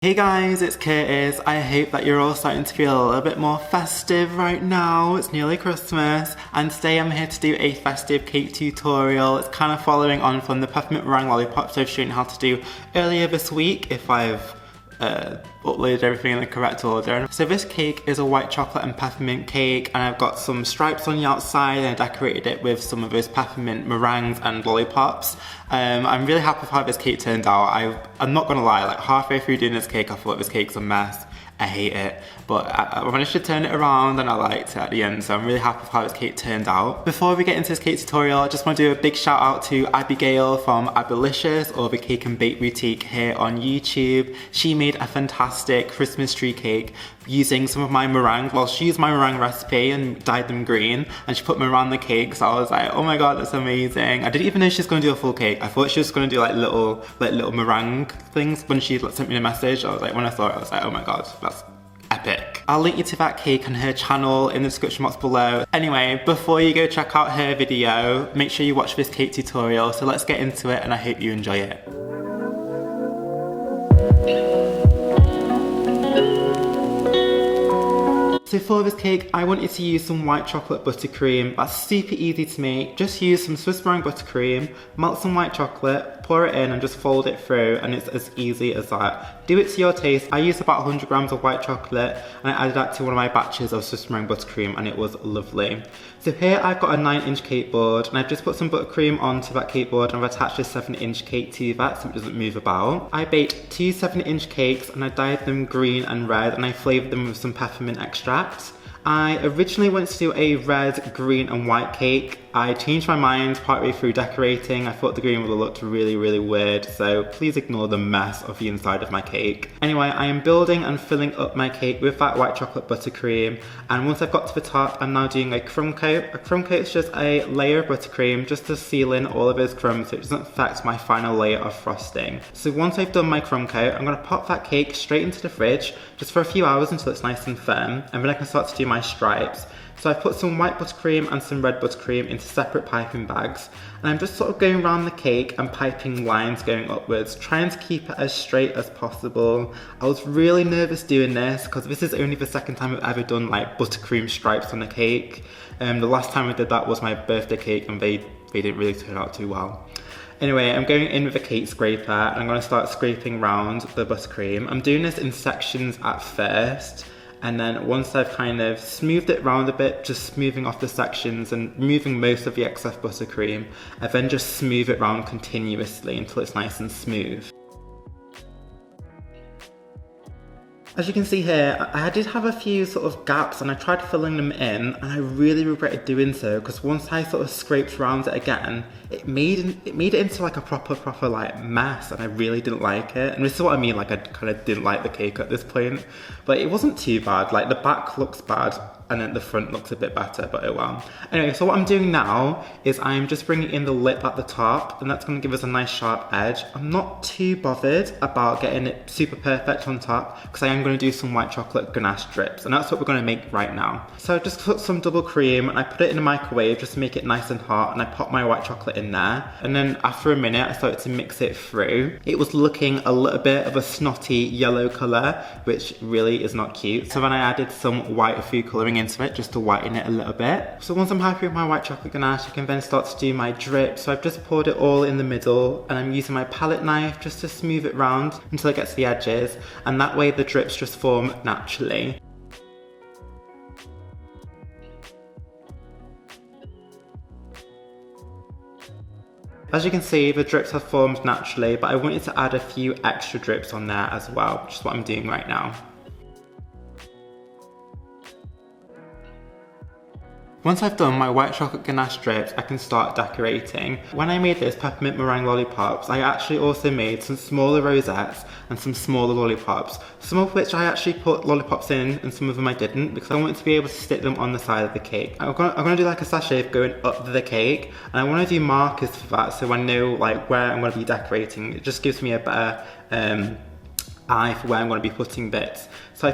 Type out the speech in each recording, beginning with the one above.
Hey guys, it's Curtis. I hope that you're all starting to feel a little bit more festive right now. It's nearly Christmas, and today I'm here to do a festive cake tutorial. It's kind of following on from the peppermint meringue lollipops I've shown you how to do earlier this week, if I've uploaded everything in the correct order. So this cake is a white chocolate and peppermint cake, and I've got some stripes on the outside, and I decorated it with some of those peppermint meringues and lollipops. I'm really happy with how this cake turned out. I'm not gonna lie, like halfway through doing this cake I thought this cake's a mess. I hate it, but I managed to turn it around and I liked it at the end, so I'm really happy with how this cake turned out. Before we get into this cake tutorial, I just want to do a big shout out to Abigail from Abilicious, or the Cake and Bake Boutique here on YouTube. She made a fantastic Christmas tree cake using some of my meringue. Well, she used my meringue recipe and dyed them green, and she put them around the cake, so I was like, oh my god, that's amazing. I didn't even know she was going to do a full cake. I thought she was going to do like little meringue things. When she sent me the message, I was like, when I saw it, I was like, oh my god, that's epic. I'll link you to that cake and her channel in the description box below. Anyway, before you go check out her video, make sure you watch this cake tutorial. So let's get into it, and I hope you enjoy it. So for this cake, I wanted to use some white chocolate buttercream. That's super easy to make. Just use some Swiss meringue buttercream, melt some white chocolate, pour it in and just fold it through, and it's as easy as that. Do it to your taste. I used about 100 grams of white chocolate, and I added that to one of my batches of Swiss meringue buttercream, and it was lovely. So here I've got a 9-inch cake board, and I've just put some buttercream onto that cake board, and I've attached a 7-inch cake to that so it doesn't move about. I baked 2 7-inch cakes, and I dyed them green and red, and I flavoured them with some peppermint extract. I originally wanted to do a red, green and white cake. I changed my mind partway through decorating. I thought the green would have looked really, really weird, so please ignore the mess of the inside of my cake. Anyway, I am building and filling up my cake with that white chocolate buttercream, and once I've got to the top, I'm now doing a crumb coat. A crumb coat is just a layer of buttercream just to seal in all of those crumbs so it doesn't affect my final layer of frosting. So once I've done my crumb coat, I'm going to pop that cake straight into the fridge just for a few hours until it's nice and firm, and then I can start to do my stripes. So I put some white buttercream and some red buttercream into separate piping bags, and I'm just sort of going around the cake and piping lines going upwards, trying to keep it as straight as possible. I was really nervous doing this because this is only the second time I've ever done like buttercream stripes on a cake. The last time I did that was my birthday cake, and they didn't really turn out too well. Anyway, I'm going in with a cake scraper, and I'm going to start scraping around the buttercream. I'm doing this in sections at first, and then once I've kind of smoothed it round a bit, just smoothing off the sections and removing most of the excess buttercream, I then just smooth it round continuously until it's nice and smooth. As you can see here, I did have a few sort of gaps, and I tried filling them in, and I really regretted doing so because once I sort of scraped around it again, it made it into like a proper like mess, and I really didn't like it. And this is what I mean, like I kind of didn't like the cake at this point, but it wasn't too bad. Like the back looks bad, and then the front looks a bit better, but oh well. Anyway, so what I'm doing now is I'm just bringing in the lip at the top, and that's going to give us a nice sharp edge. I'm not too bothered about getting it super perfect on top because I am going to do some white chocolate ganache drips, and that's what we're going to make right now. So I just put some double cream, and I put it in the microwave just to make it nice and hot, and I pop my white chocolate in there, and then after a minute I started to mix it through. It was looking a little bit of a snotty yellow colour, which really is not cute, so then I added some white food colouring into it just to whiten it a little bit. So once I'm happy with my white chocolate ganache, I can then start to do my drip. So I've just poured it all in the middle, and I'm using my palette knife just to smooth it round until it gets to the edges, and that way the drips just form naturally. As you can see, the drips have formed naturally, but I wanted to add a few extra drips on there as well, which is what I'm doing right now. Once I've done my white chocolate ganache strips, I can start decorating. When I made those peppermint meringue lollipops, I actually also made some smaller rosettes and some smaller lollipops, some of which I actually put lollipops in and some of them I didn't because I wanted to be able to stick them on the side of the cake. I'm gonna do like a sachet going up the cake, and I want to do markers for that so I know like where I'm going to be decorating. It just gives me a better eye for where I'm going to be putting bits. So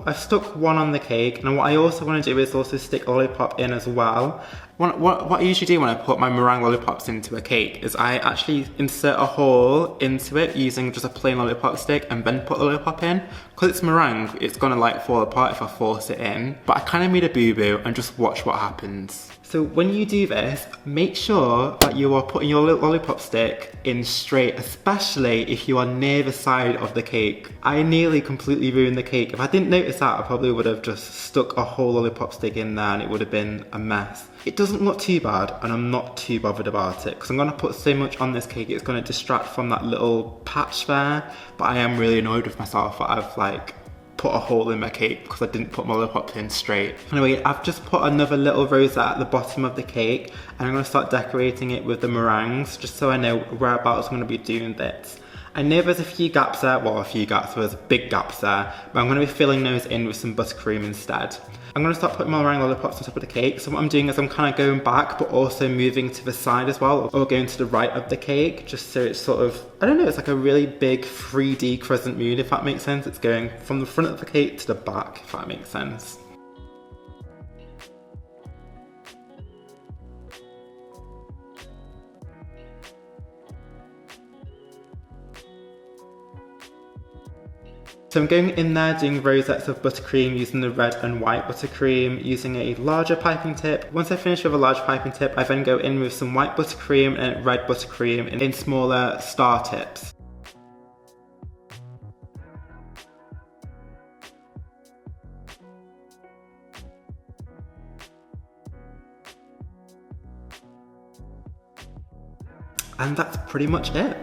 I've stuck one on the cake, and what I also want to do is also stick a lollipop in as well. What I usually do when I put my meringue lollipops into a cake is I actually insert a hole into it using just a plain lollipop stick and then put the lollipop in. Because it's meringue, it's gonna like fall apart if I force it in. But I kind of made a boo-boo and just watch what happens. So when you do this, make sure that you are putting your lollipop stick in straight, especially if you are near the side of the cake. I nearly completely ruined the cake. If I didn't notice that, I probably would have just stuck a whole lollipop stick in there and it would have been a mess. It doesn't look too bad and I'm not too bothered about it because I'm gonna put so much on this cake, it's gonna distract from that little patch there. But I am really annoyed with myself that I've like put a hole in my cake because I didn't put my lollipop in straight. Anyway, I've just put another little rosette at the bottom of the cake and I'm gonna start decorating it with the meringues just so I know whereabouts I'm gonna be doing this. I know there's a few gaps there, well a few gaps, there's big gaps there, but I'm gonna be filling those in with some buttercream instead. I'm gonna start putting my meringue lollipops on top of the cake. So what I'm doing is I'm kind of going back, but also moving to the side as well, or going to the right of the cake, just so it's sort of, I don't know, it's like a really big 3D crescent moon, if that makes sense. It's going from the front of the cake to the back, if that makes sense. So I'm going in there doing rosettes of buttercream using the red and white buttercream using a larger piping tip. Once I finish with a large piping tip, I then go in with some white buttercream and red buttercream in smaller star tips. And that's pretty much it.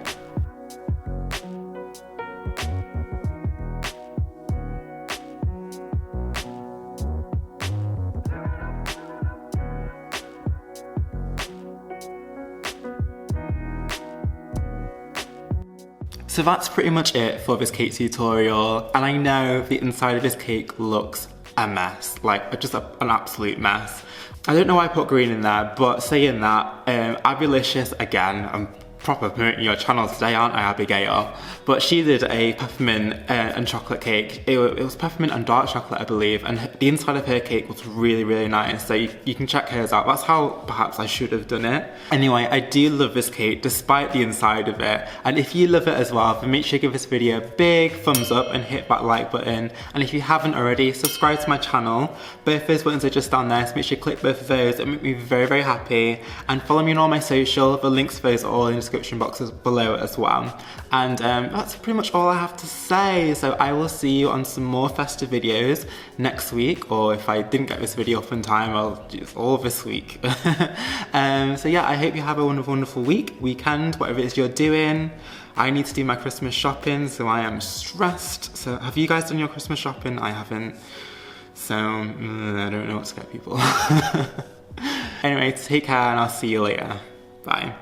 So that's pretty much it for this cake tutorial, and I know the inside of this cake looks a mess, like just an absolute mess. I don't know why I put green in there, but saying that, Abulicious again, I'm proper promoting your channel today, aren't I, Abigail? But she did a peppermint and chocolate cake. It was peppermint and dark chocolate, I believe, and the inside of her cake was really, really nice, so you can check hers out. That's how perhaps I should have done it. Anyway, I do love this cake despite the inside of it, and if you love it as well, then make sure you give this video a big thumbs up and hit that like button, and if you haven't already, subscribe to my channel. Both those buttons are just down there, so make sure you click both of those. It makes me very, very happy, and follow me on all my social. The links for those are all in the description boxes below as well. And that's pretty much all I have to say, so I will see you on some more festive videos next week, or if I didn't get this video up in time, I'll do it all this week. So yeah, I hope you have a wonderful, wonderful weekend, whatever it is you're doing. I need to do my Christmas shopping, so I am stressed. So have you guys done your Christmas shopping? I haven't, so I don't know what to get people. Anyway, take care and I'll see you later. Bye.